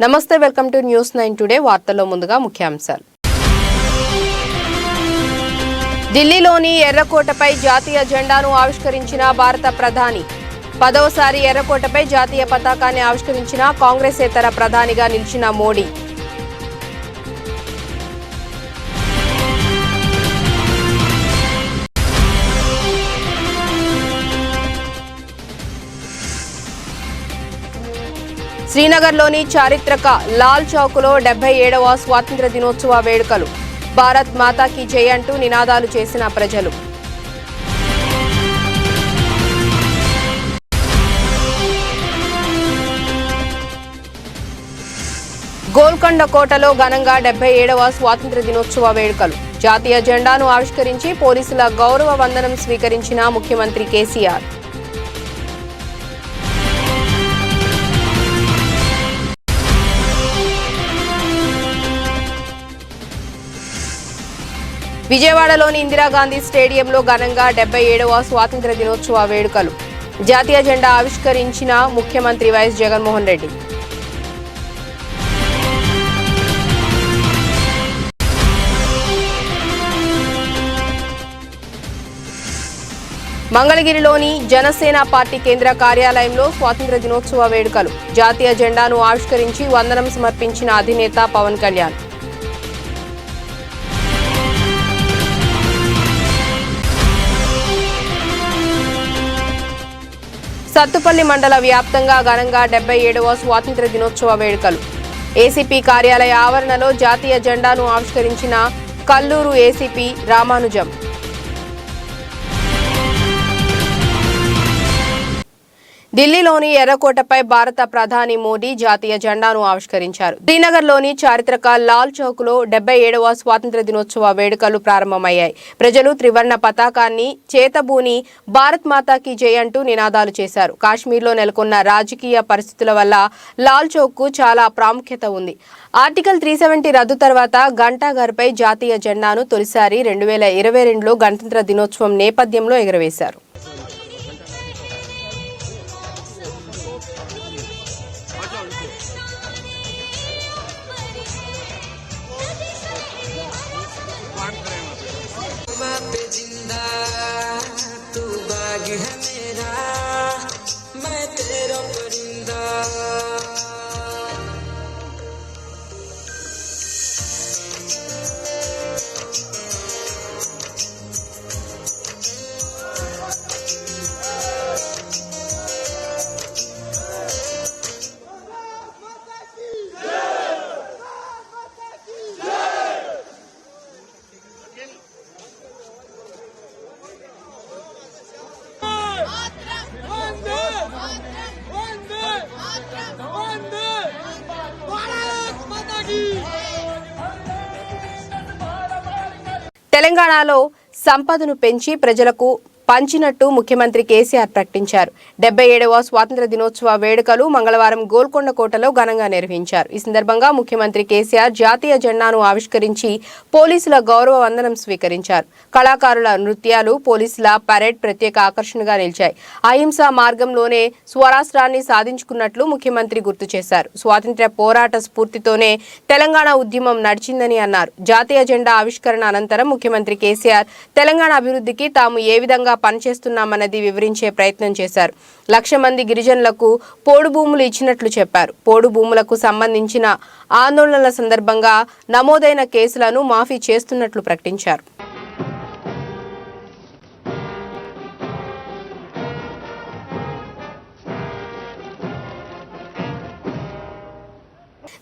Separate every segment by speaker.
Speaker 1: నమస్తే, welcome to news 9 today. వార్తల్లో ముందుగా ముఖ్యాంశాలు. ఢిల్లీలోని ఎర్రకోటపై జాతీయ జెండాను ఆవిష్కరించిన భారత ప్రధాని. 10వసారి ఎర్రకోటపై జాతీయ పతాకాన్ని ఆవిష్కరించిన కాంగ్రెసేతర ప్రధానిగా నిలిచిన మోడీ. శ్రీనగర్లోని చారిత్రక లాల్ చౌక్లో 77వ స్వాతంత్ర్య దినోత్సవ వేడుకలు. భారత్ మాతాకి జై అంటూ నినాదాలు చేసిన ప్రజలు. గోల్కొండ కోటలో ఘనంగా 77వ స్వాతంత్ర్య దినోత్సవ వేడుకలు. జాతీయ జెండాను ఆవిష్కరించి పోలీసుల గౌరవ వందనం స్వీకరించిన ముఖ్యమంత్రి కేసీఆర్. విజయవాడలోని ఇందిరాగాంధీ స్టేడియంలో ఘనంగా 77వ స్వాతంత్ర్య దినోత్సవ వేడుకలు. జాతీయ జెండా ఆవిష్కరించిన ముఖ్యమంత్రి వైఎస్ జగన్మోహన్ రెడ్డి. మంగళగిరిలోని జనసేన పార్టీ కేంద్ర కార్యాలయంలో స్వాతంత్ర్య దినోత్సవ వేడుకలు. జాతీయ జెండాను ఆవిష్కరించి వందనం సమర్పించిన అధినేత పవన్ కళ్యాణ్. సత్తుపల్లి మండల వ్యాప్తంగా ఘనంగా 77వ స్వాతంత్ర్య దినోత్సవ వేడుకలు. ఏసీపీ కార్యాలయ ఆవరణలో జాతీయ జెండాను ఆవిష్కరించిన కల్లూరు ఏసీపీ రామానుజం. ఢిల్లీలోని ఎర్రకోటపై భారత ప్రధాని మోడీ జాతీయ జెండాను ఆవిష్కరించారు. శ్రీనగర్లోని చారిత్రక లాల్ చౌక్లో 77వ స్వాతంత్ర్య దినోత్సవ వేడుకలు ప్రారంభమయ్యాయి. ప్రజలు త్రివర్ణ పతాకాన్ని చేతబూని భారత్ మాతాకి జై అంటూ నినాదాలు చేశారు. కాశ్మీర్లో నెలకొన్న రాజకీయ పరిస్థితుల వల్ల లాల్ చౌక్కు చాలా ప్రాముఖ్యత ఉంది. ఆర్టికల్ 370 రద్దు తర్వాత ఘంటాఘర్పై జాతీయ జెండాను తొలిసారి 2022లో గణతంత్ర దినోత్సవం నేపథ్యంలో ఎగురవేశారు. తెలంగాణలో సంపదను పెంచి ప్రజలకు పంచినట్టు ముఖ్యమంత్రి కేసీఆర్ ప్రకటించారు. 77వ స్వాతంత్ర్య దినోత్సవ వేడుకలు మంగళవారం గోల్కొండ కోటలో ఘనంగా నిర్వహించారు. ఈ సందర్భంగా ముఖ్యమంత్రి కేసీఆర్ జాతీయ జెండాను ఆవిష్కరించి పోలీసుల గౌరవ వందనం స్వీకరించారు. కళాకారుల నృత్యాలు, పోలీసుల పరేడ్ ప్రత్యేక ఆకర్షణగా నిలిచాయి. అహింసా మార్గంలోనే స్వరాష్ట్రాన్ని సాధించుకున్నట్లు ముఖ్యమంత్రి గుర్తు చేశారు. స్వాతంత్ర్య పోరాట స్ఫూర్తితోనే తెలంగాణ ఉద్యమం నడిచిందని అన్నారు. జాతీయ జెండా ఆవిష్కరణ అనంతరం ముఖ్యమంత్రి కేసీఆర్ తెలంగాణ అభివృద్ధికి తాము ఏ విధంగా పనిచేస్తున్నామన్నది వివరించే ప్రయత్నం చేశారు. 1,00,000 మంది గిరిజనులకు పోడు భూములు ఇచ్చినట్లు చెప్పారు. పోడు భూములకు సంబంధించిన ఆందోళనల సందర్భంగా నమోదైన కేసులను మాఫీ చేస్తున్నట్లు ప్రకటించారు.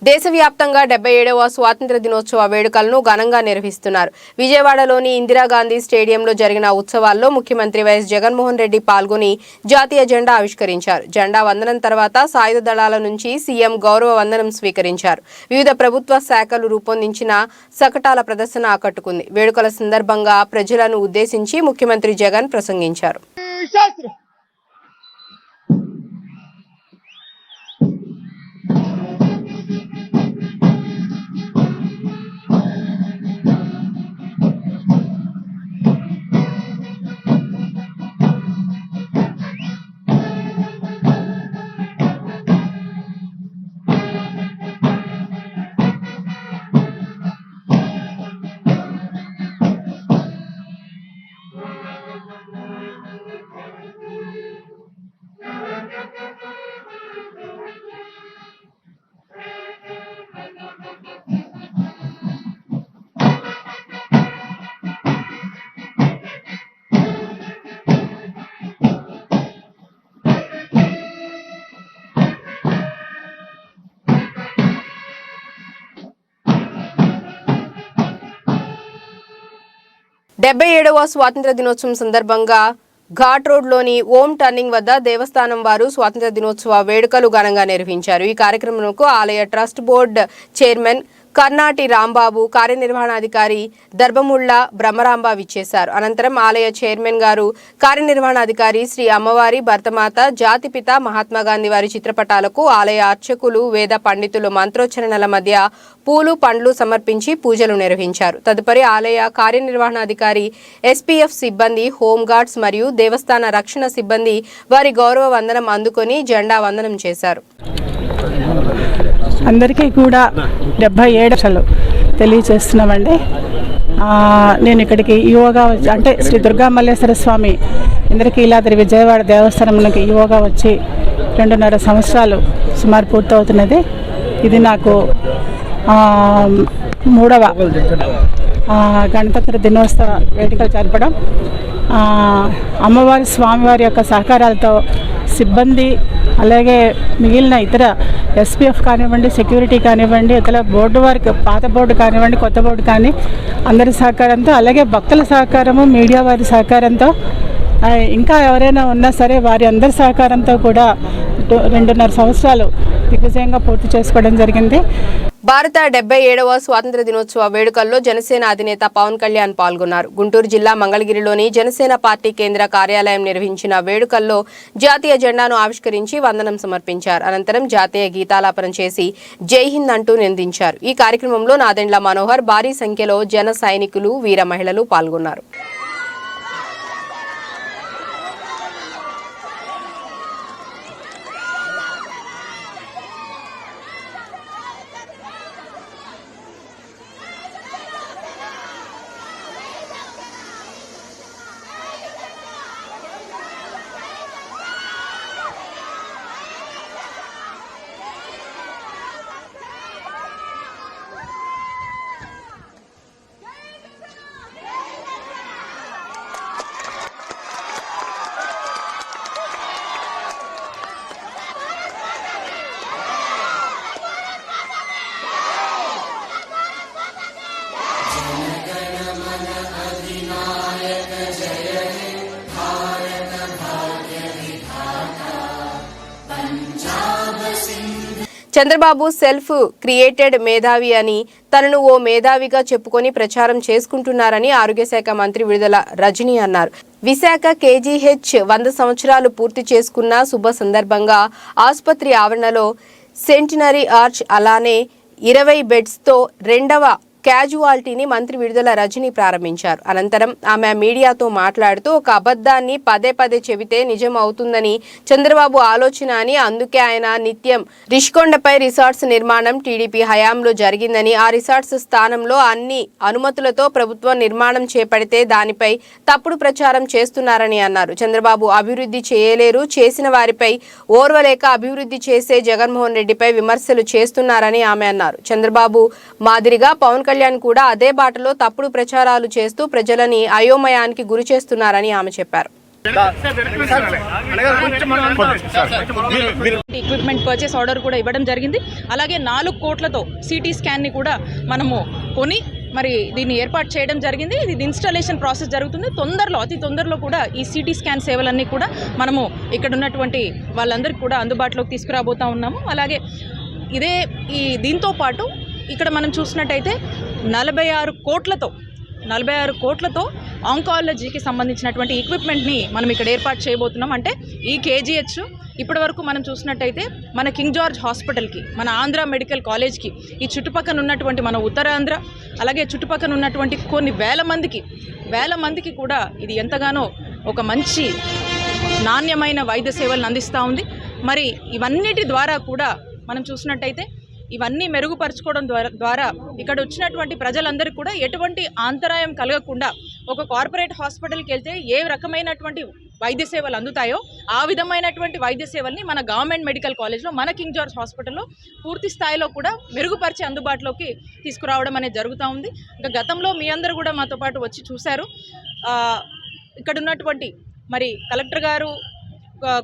Speaker 1: దేశవ్యాప్తంగా 77వ స్వాతంత్ర్య దినోత్సవ వేడుకలను ఘనంగా నిర్వహిస్తున్నారు. విజయవాడలోని ఇందిరాగాంధీ స్టేడియంలో జరిగిన ఉత్సవాల్లో ముఖ్యమంత్రి వైఎస్ జగన్మోహన్ రెడ్డి పాల్గొని జాతీయ జెండా ఆవిష్కరించారు. జెండా వందనం తర్వాత సాయుధ దళాల నుంచి సీఎం గౌరవ వందనం స్వీకరించారు. వివిధ ప్రభుత్వ శాఖలు రూపొందించిన శకటాల ప్రదర్శన ఆకట్టుకుంది. వేడుకల సందర్భంగా ప్రజలను ఉద్దేశించి ముఖ్యమంత్రి జగన్ ప్రసంగించారు. 77వ స్వాతంత్ర దినోత్సవం సందర్భంగా ఘాట్ రోడ్లోని ఓం టర్నింగ్ వద్ద దేవస్థానం వారు స్వాతంత్ర దినోత్సవ వేడుకలు ఘనంగా నిర్వహించారు. ఈ కార్యక్రమంలో ఆలయ trust board chairman Karnati Rambabu, కార్యనిర్వహణాధికారి దర్భముళ్ళ బ్రహ్మరాంబ విచ్చేశారు. అనంతరం ఆలయ చైర్మన్ గారు, కార్యనిర్వహణాధికారి శ్రీ అమ్మవారి, భర్తమాత, జాతిపిత మహాత్మాగాంధీ వారి చిత్రపటాలకు ఆలయ అర్చకులు, వేద పండితులు మంత్రోచ్చరణల మధ్య పూలు పండ్లు సమర్పించి పూజలు నిర్వహించారు. తదుపరి ఆలయ కార్యనిర్వహణాధికారి, ఎస్పీఎఫ్ సిబ్బంది, హోంగార్డ్స్ మరియు దేవస్థాన రక్షణ సిబ్బంది వారి గౌరవ వందనం అందుకొని జెండా వందనం చేశారు.
Speaker 2: అందరికీ కూడా 77 తెలియజేస్తున్నామండి. నేను ఇక్కడికి ఈవోగా అంటే శ్రీ దుర్గా మల్లేశ్వర స్వామి ఇంద్రకీలాద్రి విజయవాడ దేవస్థానంలోకి ఈవోగా వచ్చి 2.5 సంవత్సరాలు సుమారు పూర్తవుతున్నది. ఇది నాకు 3వ గణతంత్ర దినోత్సవ వేడుకలు జరపడం, అమ్మవారి స్వామివారి యొక్క సహకారాలతో సిబ్బంది అలాగే మిగిలిన ఇతర ఎస్పీఎఫ్ కానివ్వండి, సెక్యూరిటీ కానివ్వండి, ఇతర బోర్డు వారికి పాత బోర్డు కానివ్వండి, కొత్త బోర్డు కానీ అందరి సహకారంతో, అలాగే భక్తుల సహకారము, మీడియా వారి సహకారంతో, ఇంకా ఎవరైనా ఉన్నా సరే వారి అందరి సహకారంతో కూడా 2.5 సంవత్సరాలు దిగ్విజయంగా పూర్తి చేసుకోవడం జరిగింది.
Speaker 1: భారత 77వ స్వాతంత్ర దినోత్సవ వేడుకల్లో జనసేన అధినేత పవన్ కళ్యాణ్ పాల్గొన్నారు. గుంటూరు జిల్లా మంగళగిరిలోని జనసేన పార్టీ కేంద్ర కార్యాలయం నిర్వహించిన వేడుకల్లో జాతీయ జెండాను ఆవిష్కరించి వందనం సమర్పించారు. అనంతరం జాతీయ గీతాలాపనం చేసి జై హింద్ అంటూ నిందించారు. ఈ కార్యక్రమంలో నాదెండ్ల మనోహర్, భారీ సంఖ్యలో జన సైనికులు, వీర మహిళలు పాల్గొన్నారు. చంద్రబాబు సెల్ఫ్ క్రియేటెడ్ మేధావి అని, తనను ఓ మేధావిగా చెప్పుకొని ప్రచారం చేసుకుంటున్నారని ఆరోగ్య శాఖ మంత్రి విడుదల రజని అన్నారు. విశాఖ కేజీహెచ్ 100 సంవత్సరాలు పూర్తి చేసుకున్న శుభ సందర్భంగా ఆసుపత్రి ఆవరణలో సెంటినరీ ఆర్చ్, అలానే 20 బెడ్స్తో 2వ క్యాజువాలిటీని మంత్రి విడుదల రజని ప్రారంభించారు. అనంతరం ఆమె మీడియాతో మాట్లాడుతూ, ఒక అబద్ధాన్ని పదే పదే చెబితే నిజం అవుతుందని చంద్రబాబు ఆలోచన అని, అందుకే ఆయన నిత్యం రిషికొండపై రిసార్ట్స్ నిర్మాణం టీడీపీ హయాంలో జరిగిందని, ఆ రిసార్ట్స్ స్థానంలో అన్ని అనుమతులతో ప్రభుత్వం నిర్మాణం చేపడితే దానిపై తప్పుడు ప్రచారం చేస్తున్నారని అన్నారు. చంద్రబాబు అభివృద్ధి చేయలేరు, చేసిన వారిపై ఓర్వలేక అభివృద్ధి చేసే జగన్మోహన్ రెడ్డిపై విమర్శలు చేస్తున్నారని ఆమె అన్నారు. చంద్రబాబు మాదిరిగా పవన్ కళ్యాణ్ కూడా అదే బాటలో తప్పుడు ప్రచారాలు చేస్తూ ప్రజలని అయోమయానికి గురి చేస్తున్నారని ఆమె చెప్పారు.
Speaker 3: ఎక్విప్మెంట్ పర్చేస్ ఆర్డర్ కూడా ఇవ్వడం జరిగింది. అలాగే 4 కోట్లతో సిటీ స్కాన్ని కూడా మనము కొని మరి దీన్ని ఏర్పాటు చేయడం జరిగింది. ఇది ఇన్స్టాలేషన్ ప్రాసెస్ జరుగుతుంది. అతి తొందరలో కూడా ఈ సిటీ స్కాన్ సేవలన్నీ కూడా మనము ఇక్కడ ఉన్నటువంటి వాళ్ళందరికీ కూడా అందుబాటులోకి తీసుకురాబోతా ఉన్నాము. అలాగే దీంతో పాటు ఇక్కడ మనం చూసినట్టయితే 46 కోట్లతో ఆంకాలజీకి సంబంధించినటువంటి ఎక్విప్మెంట్ని మనం ఇక్కడ ఏర్పాటు చేయబోతున్నాం. అంటే ఈ కేజీహెచ్ ఇప్పటి వరకు మనం చూసినట్టయితే మన కింగ్ జార్జ్ హాస్పిటల్కి, మన ఆంధ్ర మెడికల్ కాలేజ్కి, ఈ చుట్టుపక్కల ఉన్నటువంటి మన ఉత్తరాంధ్ర, అలాగే చుట్టుపక్కల ఉన్నటువంటి కొన్ని వేల మందికి కూడా ఇది ఎంతగానో ఒక మంచి నాణ్యమైన వైద్య సేవలను అందిస్తూ ఉంది. మరి ఇవన్నిటి ద్వారా కూడా మనం చూసినట్టయితే ఇవన్నీ మెరుగుపరచుకోవడం ద్వారా ఇక్కడ వచ్చినటువంటి ప్రజలందరికీ కూడా ఎటువంటి అంతరాయం కలగకుండా ఒక కార్పొరేట్ హాస్పిటల్కి వెళ్తే ఏ రకమైనటువంటి వైద్య సేవలు అందుతాయో ఆ విధమైనటువంటి వైద్య సేవల్ని మన గవర్నమెంట్ మెడికల్ కాలేజ్లో, మన కింగ్ జార్జ్ హాస్పిటల్లో పూర్తి స్థాయిలో కూడా మెరుగుపరిచి అందుబాటులోకి తీసుకురావడం అనేది జరుగుతూ ఉంది. ఇంకా గతంలో మీ అందరూ కూడా మాతో పాటు వచ్చి చూశారు. ఇక్కడ ఉన్నటువంటి మరి కలెక్టర్ గారు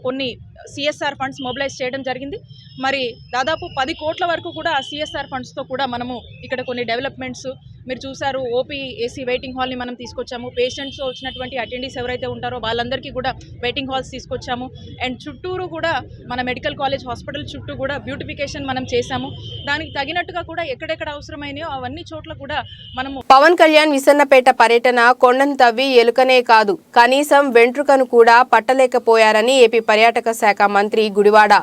Speaker 3: కొన్ని సిఎస్ఆర్ ఫండ్స్ మొబిలైజ్ చేయడం జరిగింది. మరి దాదాపు 10 కోట్ల వరకు కూడా ఆ సిఎస్ఆర్ ఫండ్స్తో కూడా మనము ఇక్కడ కొన్ని డెవలప్మెంట్స్ మీరు చూసారు ఓపీ ఏసీ వెయిటింగ్ హాల్ని మనం తీసుకొచ్చాము. పేషెంట్స్ వచ్చినటువంటి అటెండీస్ ఎవరైతే ఉంటారో వాళ్ళందరికీ కూడా వెయిటింగ్ హాల్స్ తీసుకొచ్చాము. అండ్ చుట్టూరు కూడా మన మెడికల్ కాలేజ్ హాస్పిటల్ చుట్టూ కూడా బ్యూటిఫికేషన్ మనం చేశాము. దానికి తగినట్టుగా కూడా ఎక్కడెక్కడ అవసరమైనయో అవన్నీ చోట్ల కూడా మనము.
Speaker 1: పవన్ కళ్యాణ్ విసన్నపేట పర్యటన కొండను తవ్వి ఎలుకనే కాదు కనీసం వెంట్రుకను కూడా పట్టలేకపోయారని ఏపీ పర్యాటక శాఖ మంత్రి గుడివాడ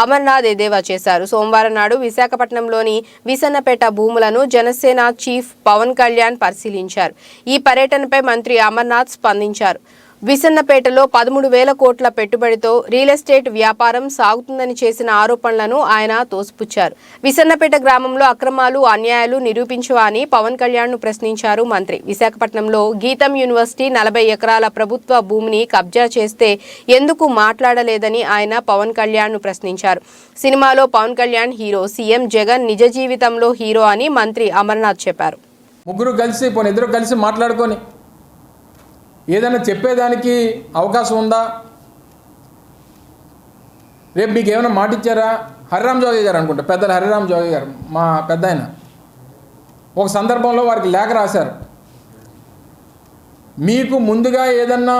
Speaker 1: అమర్నాథ్ ఎద్దేవా చేశారు. సోమవారం నాడు విశాఖపట్నంలోని విసన్నపేట భూములను జనసేన చీఫ్ పవన్ కళ్యాణ్ పరిశీలించారు. ఈ పర్యటనపై మంత్రి అమర్నాథ్ స్పందించారు. విసన్నపేటలో 13,000 కోట్ల పెట్టుబడితో రియల్ ఎస్టేట్ వ్యాపారం సాగుతుందని చేసిన ఆరోపణలను ఆయన తోసిపుచ్చారు. విసన్నపేట గ్రామంలో అక్రమాలు అన్యాయాలు నిరూపించవా అని పవన్ కళ్యాణ్ ను ప్రశ్నించారు మంత్రి. విశాఖపట్నంలో గీతం యూనివర్సిటీ 40 ఎకరాల ప్రభుత్వ భూమిని కబ్జా చేస్తే ఎందుకు మాట్లాడలేదని ఆయన పవన్ కళ్యాణ్ ను ప్రశ్నించారు. సినిమాలో పవన్ కళ్యాణ్ హీరో, సీఎం జగన్ నిజ జీవితంలో హీరో అని మంత్రి అమర్నాథ్ చెప్పారు.
Speaker 4: ముగ్గురు కలిసి ఇద్దరు కలిసి మాట్లాడుకొని ఏదైనా చెప్పేదానికి అవకాశం ఉందా? రేపు మీకు ఏమైనా మాట ఇచ్చారా? హరిరామ్ జోగి గారు అనుకుంటా, పెద్దలు హరిరామ్ జోగి గారు మా పెద్ద ఆయన ఒక సందర్భంలో వారికి లేఖ రాశారు. మీకు ముందుగా ఏదన్నా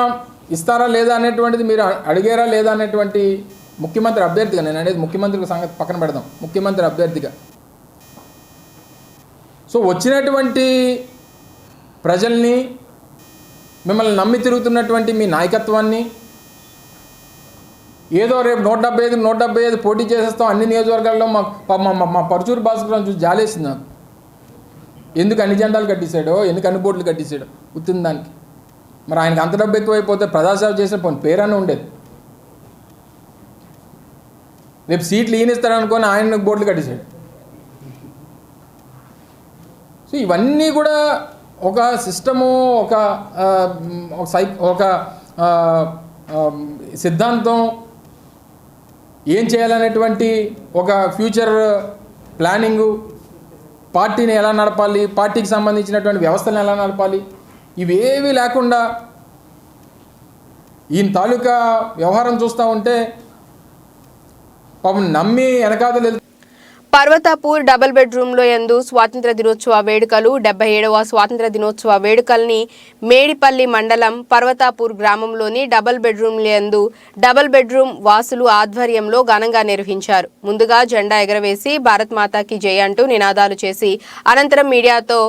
Speaker 4: ఇస్తారా లేదా అనేటువంటిది మీరు అడిగారా లేదా అనేటువంటి ముఖ్యమంత్రి అభ్యర్థిగా, నేను అనేది ముఖ్యమంత్రి సంగతి పక్కన పెడదాం, ముఖ్యమంత్రి అభ్యర్థిగా. సో వచ్చినటువంటి ప్రజల్ని, మిమ్మల్ని నమ్మి తిరుగుతున్నటువంటి మీ నాయకత్వాన్ని ఏదో రేపు 175 పోటీ చేసేస్తాం అన్ని నియోజకవర్గాల్లో మా పరుచూరు భాస్కర్ చూసి జాలేసింది నాకు. ఎందుకు అన్ని జెండాలు కట్టేశాడో, ఎందుకు అన్ని బోట్లు కట్టేశాడో గుర్తుంది దానికి. మరి ఆయనకి అంత డబ్బు ఎక్కువైపోతే ప్రజాసేవ చేసే పోనీ పేరనే ఉండేది. రేపు సీట్లు ఈయనిస్తాడనుకొని ఆయన బోట్లు కట్టేశాడు. సో ఇవన్నీ కూడా ఒక సిస్టము, ఒక సిద్ధాంతం, ఏం చేయాలనేటువంటి ఒక ఫ్యూచర్ ప్లానింగు, పార్టీని ఎలా నడపాలి, పార్టీకి సంబంధించినటువంటి వ్యవస్థలను ఎలా నడపాలి, ఇవేవి లేకుండా ఈయన తాలూకా వ్యవహారం చూస్తూ ఉంటే పాపం నమ్మి వెనకాదలు.
Speaker 1: పర్వతాపూర్ డబుల్ బెడ్రూమ్లో యందు స్వాతంత్ర దినోత్సవ వేడుకలు 77వ స్వాతంత్ర దినోత్సవ వేడుకల్ని మేడిపల్లి మండలం పర్వతాపూర్ గ్రామంలోని డబుల్ బెడ్రూమ్ల యందు డబుల్ బెడ్రూమ్ వాసులు ఆధ్వర్యంలో ఘనంగా నిర్వహించారు. ముందుగా జెండా ఎగరవేసి భారత్ మాతాకి జై అంటూ నినాదాలు చేసి అనంతరం మీడియాతో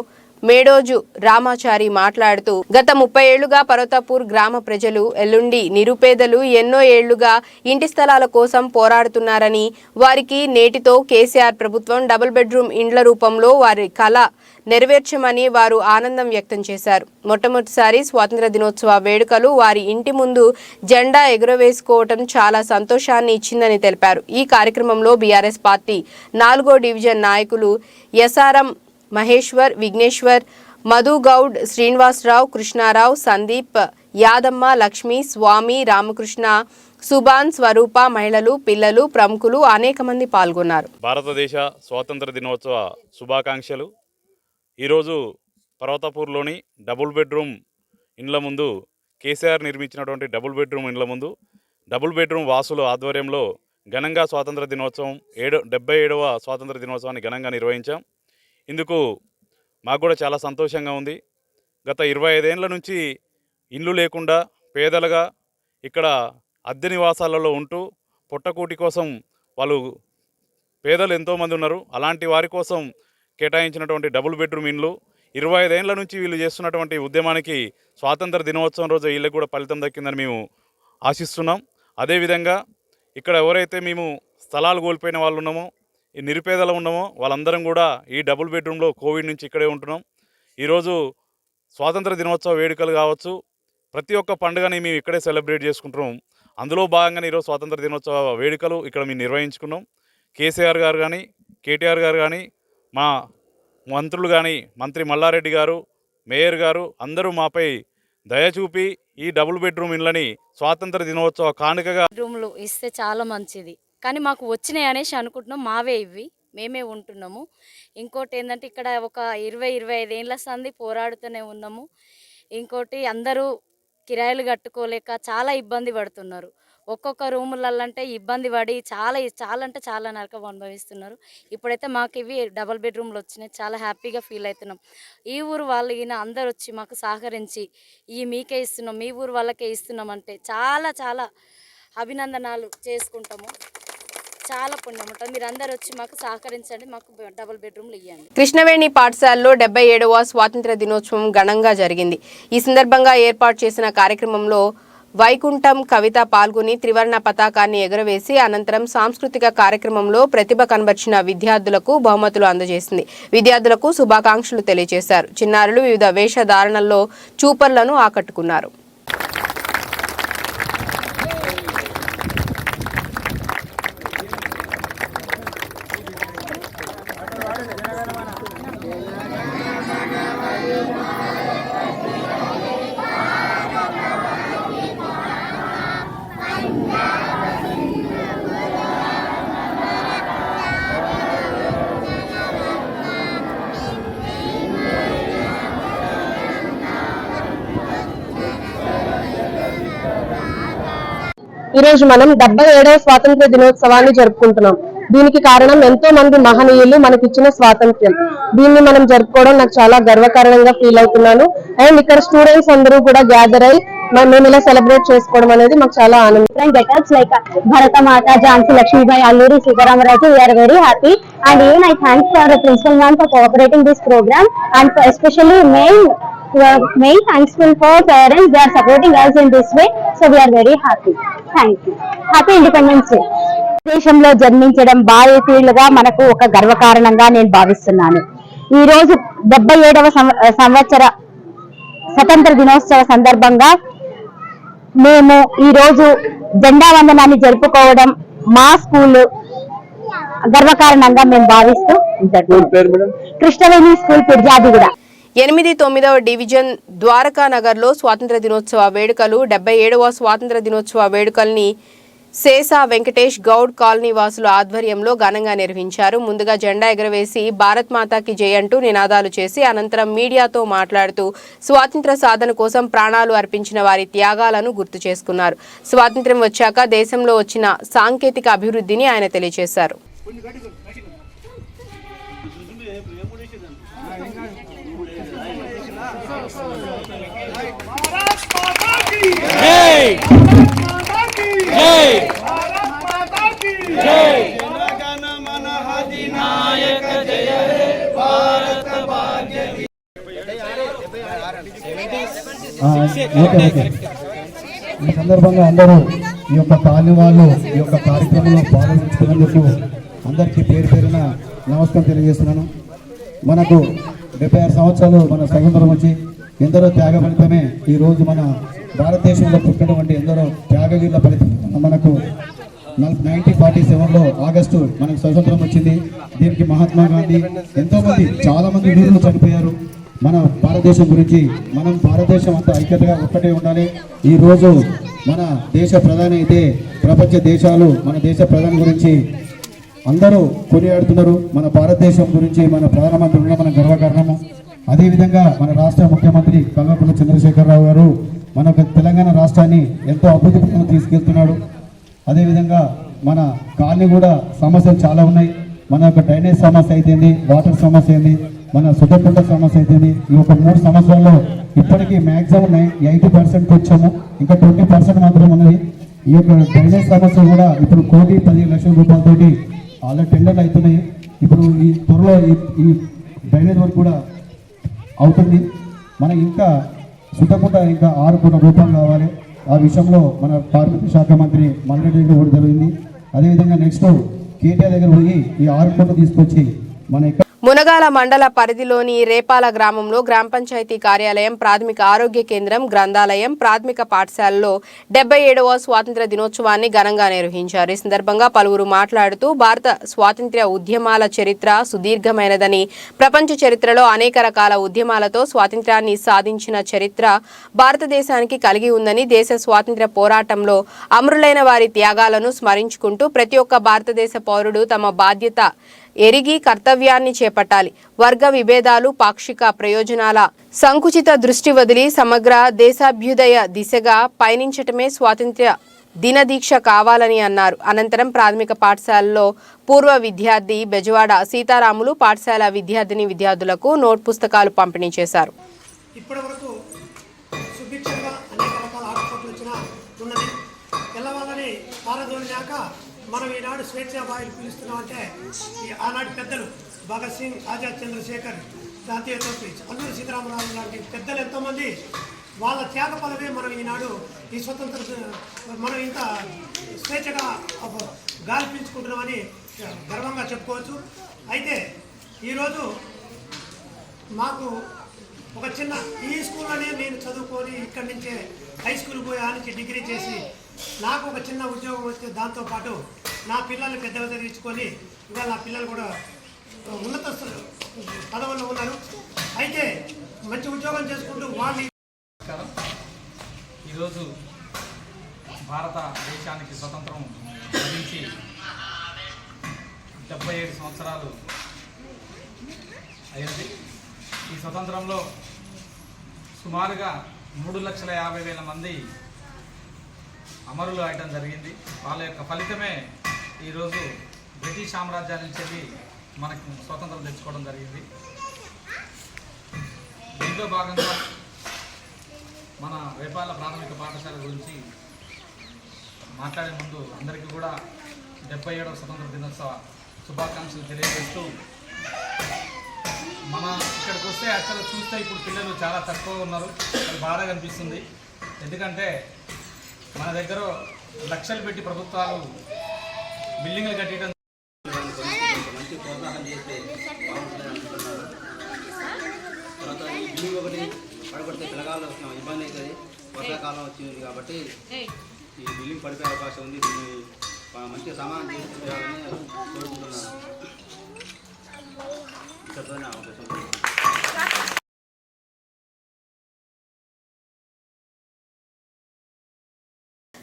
Speaker 1: మేడోజు రామాచారి మాట్లాడుతూ గత 30 ఏళ్లుగా పర్వతాపూర్ గ్రామ ప్రజలు ఎల్లుండి నిరుపేదలు ఎన్నో ఏళ్లుగా ఇంటి స్థలాల కోసం పోరాడుతున్నారని, వారికి నేటితో కేసీఆర్ ప్రభుత్వం డబుల్ బెడ్రూమ్ ఇండ్ల రూపంలో వారి కళ నెరవేర్చమని వారు ఆనందం వ్యక్తం చేశారు. మొట్టమొదటిసారి స్వాతంత్ర దినోత్సవ వేడుకలు వారి ఇంటి ముందు జెండా ఎగురవేసుకోవటం చాలా సంతోషాన్ని ఇచ్చిందని తెలిపారు. ఈ కార్యక్రమంలో బీఆర్ఎస్ పార్టీ 4వ డివిజన్ నాయకులు ఎస్ఆర్ఎం మహేశ్వర్, విఘ్నేశ్వర్, మధుగౌడ్, శ్రీనివాసరావు, కృష్ణారావు, సందీప్, యాదమ్మ, లక్ష్మి, స్వామి, రామకృష్ణ, సుబాన్, స్వరూప, మహిళలు, పిల్లలు, ప్రముఖులు అనేక మంది పాల్గొన్నారు.
Speaker 5: భారతదేశ స్వాతంత్ర దినోత్సవ శుభాకాంక్షలు. ఈరోజు పర్వతాపూర్లోని డబుల్ బెడ్రూమ్ ఇండ్ల ముందు, కేసీఆర్ నిర్మించినటువంటి డబుల్ బెడ్రూమ్ ఇండ్ల ముందు డబుల్ బెడ్రూమ్ వాసుల ఆధ్వర్యంలో ఘనంగా స్వాతంత్ర దినోత్సవం 77వ స్వాతంత్ర దినోత్సవాన్ని ఘనంగా నిర్వహించాం. ఇందుకు మాకు కూడా చాలా సంతోషంగా ఉంది. గత 25 ఏళ్ల నుంచి ఇండ్లు లేకుండా పేదలుగా ఇక్కడ అద్దె నివాసాలలో ఉంటూ పొట్టకూటి కోసం వాళ్ళు పేదలు ఎంతోమంది ఉన్నారు. అలాంటి వారి కోసం కేటాయించినటువంటి డబుల్ బెడ్రూమ్ ఇండ్లు 25 ఏళ్ల నుంచి వీళ్ళు చేస్తున్నటువంటి ఉద్యమానికి స్వాతంత్ర దినోత్సవం రోజు వీళ్ళకి కూడా ఫలితం దక్కిందని మేము ఆశిస్తున్నాం. అదేవిధంగా ఇక్కడ ఎవరైతే మేము స్థలాలు కోల్పోయిన వాళ్ళు ఉన్నామో, ఈ నిరుపేదలు ఉన్నామో వాళ్ళందరం కూడా ఈ డబుల్ బెడ్రూమ్లో కోవిడ్ నుంచి ఇక్కడే ఉంటున్నాం. ఈరోజు స్వాతంత్ర దినోత్సవ వేడుకలు కావచ్చు, ప్రతి ఒక్క పండుగని మేము ఇక్కడే సెలబ్రేట్ చేసుకుంటున్నాం. అందులో భాగంగానే ఈరోజు స్వాతంత్ర దినోత్సవ వేడుకలు ఇక్కడ మేము నిర్వహించుకున్నాం. కేసీఆర్ గారు కానీ, కేటీఆర్ గారు కానీ, మా మంత్రులు కానీ, మంత్రి మల్లారెడ్డి గారు, మేయర్ గారు అందరూ మాపై దయ చూపి ఈ డబుల్ బెడ్రూమ్ ఇళ్ళని స్వాతంత్ర దినోత్సవ కానుకగా
Speaker 6: రూమ్లు ఇస్తే చాలా మంచిది. కానీ మాకు వచ్చినాయి అనేసి అనుకుంటున్నాం. మావే ఇవి, మేమే ఉంటున్నాము. ఇంకోటి ఏంటంటే ఇక్కడ ఒక 20-25 ఏళ్ళ సంది పోరాడుతూనే ఉన్నాము. ఇంకోటి అందరూ కిరాయిలు కట్టుకోలేక చాలా ఇబ్బంది పడుతున్నారు. ఒక్కొక్క రూములలో అంటే ఇబ్బంది పడి చాలా అంటే చాలా నరకం అనుభవిస్తున్నారు. ఇప్పుడైతే మాకు ఇవి డబుల్ బెడ్రూమ్లు వచ్చినాయి, చాలా హ్యాపీగా ఫీల్ అవుతున్నాం. ఈ ఊరు వాళ్ళు ఈయన అందరు వచ్చి మాకు సహకరించి మీకే ఇస్తున్నాం, మీ ఊరు వాళ్ళకే ఇస్తున్నాం అంటే చాలా చాలా అభినందనాలు చేసుకుంటాము. చాలా పుణ్యం ఉంటుంది. మీరు అందరు వచ్చి మాకు సహకరించండి, మాకు డబుల్ బెడ్రూమ్లు ఇవ్వండి.
Speaker 1: కృష్ణవేణి పాఠశాలలో 77వ స్వాతంత్ర దినోత్సవం ఘనంగా జరిగింది. ఈ సందర్భంగా ఏర్పాటు చేసిన కార్యక్రమంలో వైకుంఠం కవిత పాల్గొని త్రివర్ణ పతాకాన్ని ఎగురవేసి అనంతరం సాంస్కృతిక కార్యక్రమంలో ప్రతిభ కనబర్చిన విద్యార్థులకు బహుమతులు అందజేసింది. విద్యార్థులకు శుభాకాంక్షలు తెలియజేశారు. చిన్నారులు వివిధ వేషధారణల్లో చూపర్లను ఆకట్టుకున్నారు.
Speaker 7: ఈ రోజు మనం 77వ స్వాతంత్ర దినోత్సవాన్ని జరుపుకుంటున్నాం. దీనికి కారణం ఎంతో మంది మహనీయులు మనకిచ్చిన స్వాతంత్ర్యం. దీన్ని మనం జరుపుకోవడం నాకు చాలా గర్వకారణంగా ఫీల్ అవుతున్నాను. అండ్ ఇక్కడ స్టూడెంట్స్ అందరూ కూడా గ్యాదర్ అయ్యి మేము ఇలా సెలబ్రేట్ చేసుకోవడం అనేది మాకు చాలా ఆనందం.
Speaker 8: Getups like Bharatmata, Jhansi Lakshmibai, Alluri Sitaramaraju, we are very happy and even I thanks for the principal ma'am for cooperating this program and for especially main thankful for parents, they are supporting us in this way, so we are very happy. Thank you. Happy Independence Day. దేశంలో జన్మించడం భారతీయులుగా మనకు ఒక గర్వకారణంగా నేను భావిస్తున్నాను. ఈ రోజు 77వ సంవత్సర స్వతంత్ర దినోత్సవ సందర్భంగా మేము ఈ రోజు జెండా వందనాన్ని జరుపుకోవడం మా స్కూల్ గర్వకారణంగా మేము భావిస్తూ కృష్ణవేణి స్కూల్ పిర్జాదిగూడ.
Speaker 1: 8-9వ డివిజన్ ద్వారకా నగర్లో స్వాతంత్ర దినోత్సవ వేడుకలు 77వ స్వాతంత్ర దినోత్సవ వేడుకల్ని శేషా వెంకటేష్ గౌడ్ కాలనీ వాసుల ఆధ్వర్యంలో ఘనంగా నిర్వహించారు. ముందుగా జెండా ఎగరవేసి భారత్ మాతాకి జై అంటూ నినాదాలు చేసి అనంతరం మీడియాతో మాట్లాడుతూ స్వాతంత్ర సాధన కోసం ప్రాణాలు అర్పించిన వారి త్యాగాలను గుర్తు చేసుకున్నారు. స్వాతంత్ర్యం వచ్చాక దేశంలో వచ్చిన సాంకేతిక అభివృద్ధిని ఆయన తెలియజేశారు.
Speaker 9: ఈ సందర్భంగా అందరూ ఈ యొక్క కాలనీ వాళ్ళు ఈ యొక్క కార్యక్రమంలో పాల్గొంటున్నందుకు అందరికీ పేరు పేరున నమస్కారం తెలియజేస్తున్నాను. మనకు 76 సంవత్సరాలు మన స్వతంత్రం వచ్చి ఎందరో త్యాగ ఫలితమే ఈరోజు మన భారతదేశంలో పుట్టినటువంటి ఎందరో త్యాగవీరుల ఫలితం మనకు 1947లో ఆగస్టు మనకు స్వతంత్రం వచ్చింది. దీనికి మహాత్మా గాంధీ ఎంతోమంది చాలామంది వీరులు చనిపోయారు మన భారతదేశం గురించి. మనం భారతదేశం అంతా ఐక్యతగా ఒక్కటే ఉండాలి. ఈరోజు మన దేశ ప్రధాని అయితే ప్రపంచ దేశాలు మన దేశ ప్రధాని గురించి అందరూ కొనియాడుతున్నారు. మన భారతదేశం గురించి మన ప్రధానమంత్రి ఉండడం మన గర్వకారణము. అదేవిధంగా మన రాష్ట్ర ముఖ్యమంత్రి కల్వకుంట్ల చంద్రశేఖరరావు గారు మన తెలంగాణ రాష్ట్రాన్ని ఎంతో అభివృద్ధి పథకం తీసుకెళ్తున్నాడు. అదేవిధంగా మన కాలనీ కూడా సమస్యలు చాలా ఉన్నాయి. మన యొక్క డ్రైనేజ్ సమస్య అయితేంది, వాటర్ సమస్య అయింది, మన సుద్దకుంట సమస్య అయితేంది. ఈ యొక్క 3 సంవత్సరాల్లో ఇప్పటికీ మ్యాక్సిమం 80% వచ్చాము, ఇంకా 20% మాత్రం ఉన్నది. ఈ యొక్క డ్రైనేజ్ సమస్య కూడా ఇప్పుడు 1,15 లక్షల రూపాయలతోటి అలా టెండర్లు అవుతున్నాయి. ఇప్పుడు ఈ త్వరలో ఈ డ్రైనేజ్ వర్క్ కూడా అవుతుంది. మన ఇంకా సుద్దకుంట ఇంకా 6 కోట్ల రూపాయలు కావాలి. ఆ విషయంలో మన కార్మిక శాఖ మంత్రి మల్రెడ్డి కూడా జరిగింది. అదేవిధంగా నెక్స్ట్ కేటీఆర్ దగ్గర పోయి ఈ 6 కోట్లు తీసుకొచ్చి మన
Speaker 1: మునగాల మండల పరిధిలోని రేపాల గ్రామంలో గ్రామ పంచాయతీ కార్యాలయం, ప్రాథమిక ఆరోగ్య కేంద్రం, గ్రంథాలయం, ప్రాథమిక పాఠశాలలో 77వ స్వాతంత్ర దినోత్సవాన్ని ఘనంగా నిర్వహించారు. ఈ సందర్భంగా పలువురు మాట్లాడుతూ భారత స్వాతంత్ర్య ఉద్యమాల చరిత్ర సుదీర్ఘమైనదని, ప్రపంచ చరిత్రలో అనేక రకాల ఉద్యమాలతో స్వాతంత్ర్యాన్ని సాధించిన చరిత్ర భారతదేశానికి కలిగి ఉందని, దేశ స్వాతంత్ర్య పోరాటంలో అమరులైన వారి త్యాగాలను స్మరించుకుంటూ ప్రతి ఒక్క భారతదేశ పౌరుడు తమ బాధ్యత ఎరిగి కర్తవ్యాన్ని చేపట్టాలి. వర్గ విభేదాలు, పాక్షిక ప్రయోజనాల సంకుచిత దృష్టి వదిలి సమగ్ర దేశాభ్యుదయ దిశగా పయనించటమే స్వాతంత్ర్య దినదీక్ష కావాలని అన్నారు. అనంతరం ప్రాథమిక పాఠశాలలో పూర్వ విద్యార్థి బెజవాడ సీతారాములు పాఠశాల విద్యార్థులకు నోట్ పుస్తకాలు పంపిణీ చేశారు.
Speaker 10: ఇప్పటి వరకు సుభిక్షంగా అనేక రకాల ఆటుపోట్లు వచ్చినా ఉన్నది. తెల్లవాళ్ళని పారదోలినాక మనం ఈనాడు స్వేచ్ఛా వాయులు పిలుస్తున్నామంటే ఆనాటి పెద్దలు భగత్ సింగ్, ఆజాద్ చంద్రశేఖర్, జాతీయ తోపి, అల్లూరి సీతారామరాజు లాంటి పెద్దలు ఎంతోమంది వాళ్ళ త్యాగ ఫలమే మనం ఈనాడు ఈ స్వతంత్ర మనం ఇంత స్వేచ్ఛగా గాలి పీల్చుకుంటున్నామని గర్వంగా చెప్పుకోవచ్చు. అయితే ఈరోజు మాకు ఒక చిన్న ఈ స్కూల్లోనే నేను చదువుకొని ఇక్కడి నుంచే హై స్కూల్ పోయి ఆ నుంచి డిగ్రీ చేసి నాకు ఒక చిన్న ఉద్యోగం వస్తే దాంతోపాటు నా పిల్లల్ని పెద్దగా చదివించుకొని ఇవాళ నా పిల్లలు కూడా ఉన్నత పదవుల్లో ఉన్నారు. అయితే మంచి ఉద్యోగం చేసుకుంటూ వాళ్ళు
Speaker 11: ఈరోజు భారతదేశానికి స్వతంత్రం లభించి 77 సంవత్సరాలు అయింది. ఈ స్వతంత్రంలో సుమారుగా 3,50,000 మంది అమరులు అయ్యడం జరిగింది. వాళ్ళ యొక్క ఫలితమే ఈరోజు బ్రిటిష్ సామ్రాజ్యాల నుంచి మనకు స్వతంత్రం తెచ్చుకోవడం జరిగింది. దీంట్లో భాగంగా మన రేపాల ప్రాథమిక పాఠశాల గురించి మాట్లాడే ముందు అందరికీ కూడా 77వ స్వతంత్ర దినోత్సవ శుభాకాంక్షలు తెలియజేస్తూ, మన ఇక్కడికి వస్తే అక్కడ చూస్తే ఇప్పుడు పిల్లలు చాలా తక్కువ ఉన్నారు. అది బాధగా అనిపిస్తుంది. ఎందుకంటే మన దగ్గర లక్షలు పెట్టి ప్రభుత్వాలు బిల్డింగ్లు కట్టడం
Speaker 12: మంచి ప్రోత్సాహం చేస్తే బాగుంటుందని అనుకుంటున్నారు. తర్వాత ఈ బిల్డింగ్ ఒకటి పడగొడితే పిల్లగాళ్ళు ఇబ్బంది అవుతుంది. వర్షాకాలం వచ్చింది కాబట్టి ఈ బిల్డింగ్ పడిపోయే అవకాశం ఉంది. దీన్ని మంచి సమానం చేయాలని కోరుకుంటున్నాను. ఇక్కడతోనే అవకాశం ఉంది.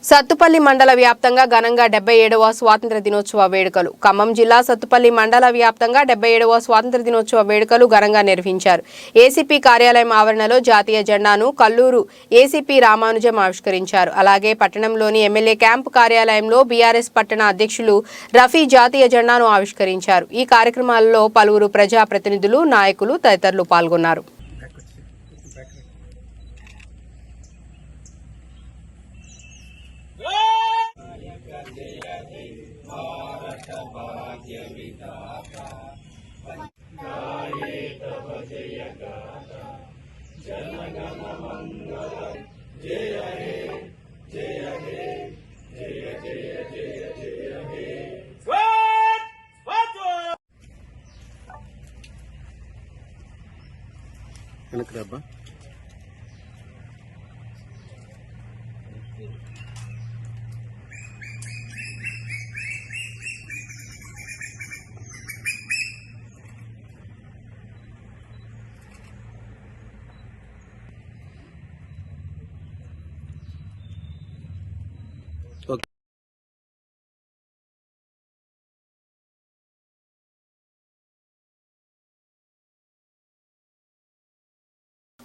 Speaker 1: సత్తుపల్లి మండల వ్యాప్తంగా ఘనంగా 77వ స్వాతంత్ర దినోత్సవ వేడుకలు. ఖమ్మం జిల్లా సత్తుపల్లి మండల వ్యాప్తంగా 77వ స్వాతంత్ర దినోత్సవ వేడుకలు ఘనంగా నిర్వహించారు. ఏసీపీ కార్యాలయం ఆవరణలో జాతీయ జెండాను కల్లూరు ఏసీపీ రామానుజం ఆవిష్కరించారు. అలాగే పట్టణంలోని ఎమ్మెల్యే క్యాంపు కార్యాలయంలో బీఆర్ఎస్ పట్టణ అధ్యక్షులు రఫీ జాతీయ జెండాను ఆవిష్కరించారు. ఈ కార్యక్రమాల్లో పలువురు ప్రజాప్రతినిధులు, నాయకులు తదితరులు పాల్గొన్నారు.
Speaker 12: వెనక్కి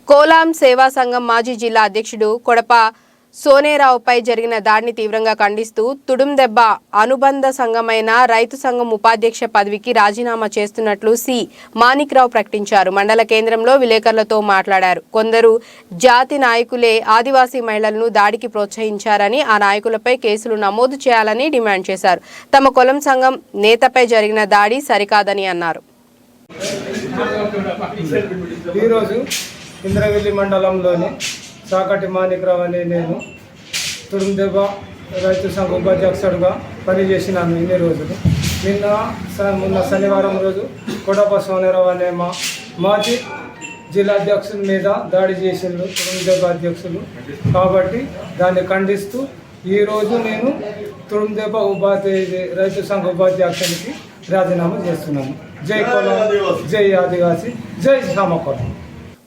Speaker 1: కోలాం సేవా సంఘం మాజీ జిల్లా అధ్యక్షుడు కొడప సోనేరావుపై జరిగిన దాడిని తీవ్రంగా ఖండిస్తూ తుడుందెబ్బ అనుబంధ సంఘమైన రైతు సంఘం ఉపాధ్యక్ష పదవికి రాజీనామా చేస్తున్నట్లు సి మాణిక్రావు ప్రకటించారు. మండల కేంద్రంలో విలేకరులతో మాట్లాడారు. కొందరు జాతి నాయకులే ఆదివాసీ మహిళలను దాడికి ప్రోత్సహించారని, ఆ నాయకులపై కేసులు నమోదు చేయాలని డిమాండ్ చేశారు. తమ కులం సంఘం నేతపై జరిగిన దాడి సరికాదని అన్నారు.
Speaker 13: ఇంద్రవెల్లి మండలంలోని చాకటి మాణిక్రావు అనే నేను తుడుందెబ్బ రైతు సంఘ ఉపాధ్యక్షుడుగా పనిచేసినాను ఇన్ని రోజులు. మొన్న శనివారం రోజు కొడప సోనేరావు అనే మాజీ జిల్లా అధ్యక్షుల మీద దాడి చేసిండ్రు తుడుందెబ్బ అధ్యక్షులు. కాబట్టి దాన్ని ఖండిస్తూ ఈరోజు నేను తుడుందెబ్బ రైతు సంఘ ఉపాధ్యక్షునికి రాజీనామా చేస్తున్నాను. జై కులం, జై ఆదివాసీ, జై సమకులం.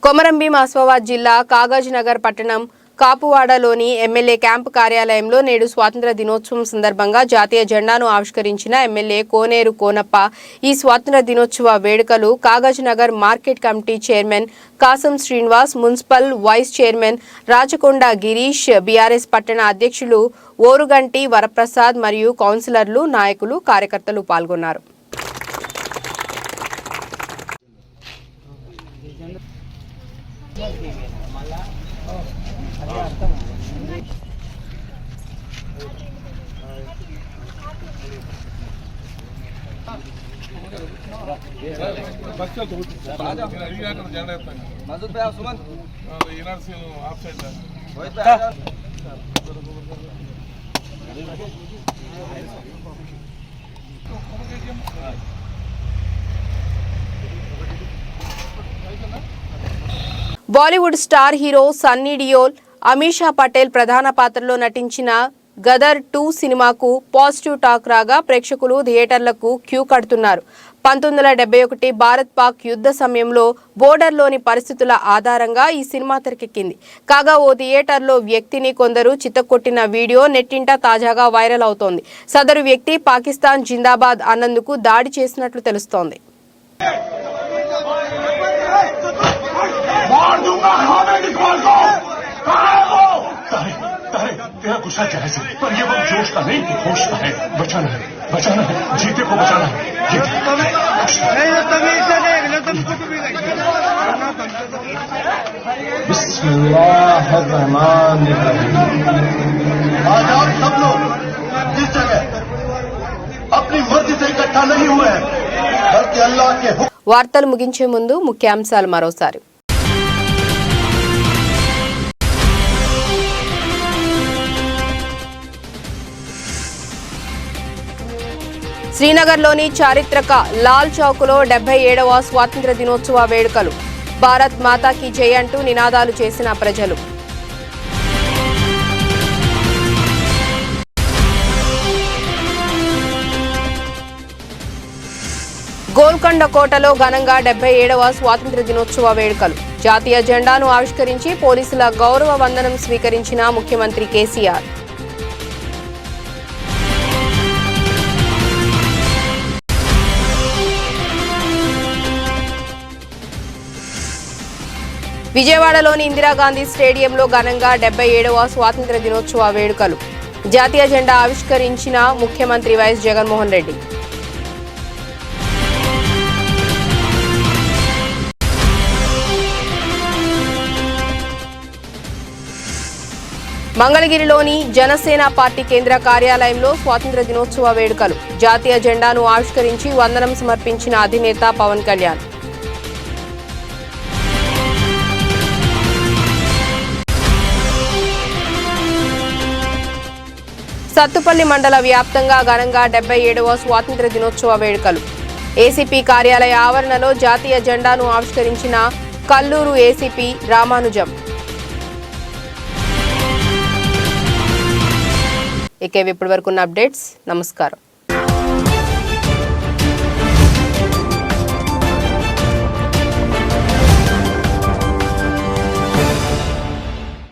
Speaker 1: కొమరంభీం ఆసిఫాబాద్ జిల్లా కాగజ్ నగర్ పట్టణం కాపువాడలోని ఎమ్మెల్యే క్యాంపు కార్యాలయంలో నేడు స్వాతంత్ర దినోత్సవం సందర్భంగా జాతీయ జెండాను ఆవిష్కరించిన ఎమ్మెల్యే కోనేరు కోనప్ప ఈ స్వాతంత్ర దినోత్సవ వేడుకలు Kagaz Nagar market committee chairman Kasam Srinivas, municipal vice chairman Rachakonda Girish, BRS పట్టణ అధ్యక్షులు ఓరుగంటి వరప్రసాద్ మరియు కౌన్సిలర్లు, నాయకులు, కార్యకర్తలు పాల్గొన్నారు. Bollywood star hero Sunny Deol, Ameesha Patel ప్రధాన పాత్రలో నటించిన గదర్ 2 సినిమాకు పాజిటివ్ టాక్ రాగా ప్రేక్షకులు థియేటర్లకు క్యూ కడుతున్నారు. 1971 భారత్-పాక్ యుద్ధ సమయంలో బోర్డర్లోని పరిస్థితుల ఆధారంగా ఈ సినిమా తెరకెక్కింది. కాగా ఓ థియేటర్లో వ్యక్తిని కొందరు చితక్కొట్టిన వీడియో నెట్టింట తాజాగా వైరల్ అవుతోంది. సదరు వ్యక్తి పాకిస్తాన్ జిందాబాద్ అన్నందుకు దాడి చేసినట్లు తెలుస్తోంది.
Speaker 14: तेरा गुस्सा क्या है पर ये वक्त जोश का नहीं होश का है. बचाना है जीते को बचाना है. बिस्मिल्लाहिर्रहमानिर्रहीम. आज आप सब लोग इस जगह अपनी मर्जी से इकट्ठा नहीं हुए हैं बल्कि अल्लाह के हुक्म.
Speaker 1: వార్తలు ముగించే ముందు ముఖ్యాంశాలు మరోసారి. శ్రీనగర్లోని చారిత్రక లాల్ చౌక్లో 77వ స్వాతంత్ర దినోత్సవ వేడుకలు. భారత్ మాతాకి జై అంటూ నినాదాలు చేసిన ప్రజలు. గోల్కొండ కోటలో ఘనంగా 77వ స్వాతంత్ర దినోత్సవ వేడుకలు. జాతీయ జెండాను ఆవిష్కరించి పోలీసుల గౌరవ వందనం స్వీకరించిన ముఖ్యమంత్రి కేసీఆర్. విజయవాడలోని ఇందిరాగాంధీ స్టేడియంలో ఘనంగా 77వ స్వాతంత్ర దినోత్సవ వేడుకలు. జాతీయ జెండా ఆవిష్కరించిన ముఖ్యమంత్రి వైఎస్ జగన్మోహన్ రెడ్డి. మంగళగిరిలోని జనసేన పార్టీ కేంద్ర కార్యాలయంలో స్వాతంత్ర దినోత్సవ వేడుకలు. జాతీయ జెండాను ఆవిష్కరించి వందనం సమర్పించిన అధినేత పవన్ కళ్యాణ్. సత్తుపల్లి మండల వ్యాప్తంగా ఘనంగా 77వ స్వాతంత్ర దినోత్సవ వేడుకలు. ఏసీపీ కార్యాలయ ఆవరణలో జాతీయ జెండాను ఆవిష్కరించిన కల్లూరు ఏసీపీ రామానుజం. ఇక ఇప్పటి వరకు ఉన్న అప్డేట్స్. నమస్కారం.